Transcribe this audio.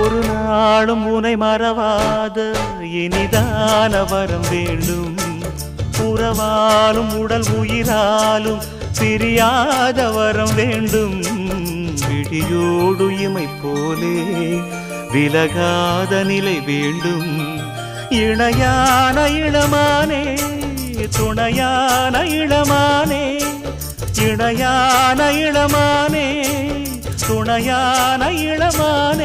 ஒரு நாளும் உனை மறவாத இனிதான வரம் வேண்டும். உறவாலும் உடல் உயிராலும் பிரியாத வரம் வேண்டும். விழியோடு இமை போலே விலகாத நிலை வேண்டும். இணையான இளமானே துணையான இளமானே, இணையான இளமானே துணையான இளமானே.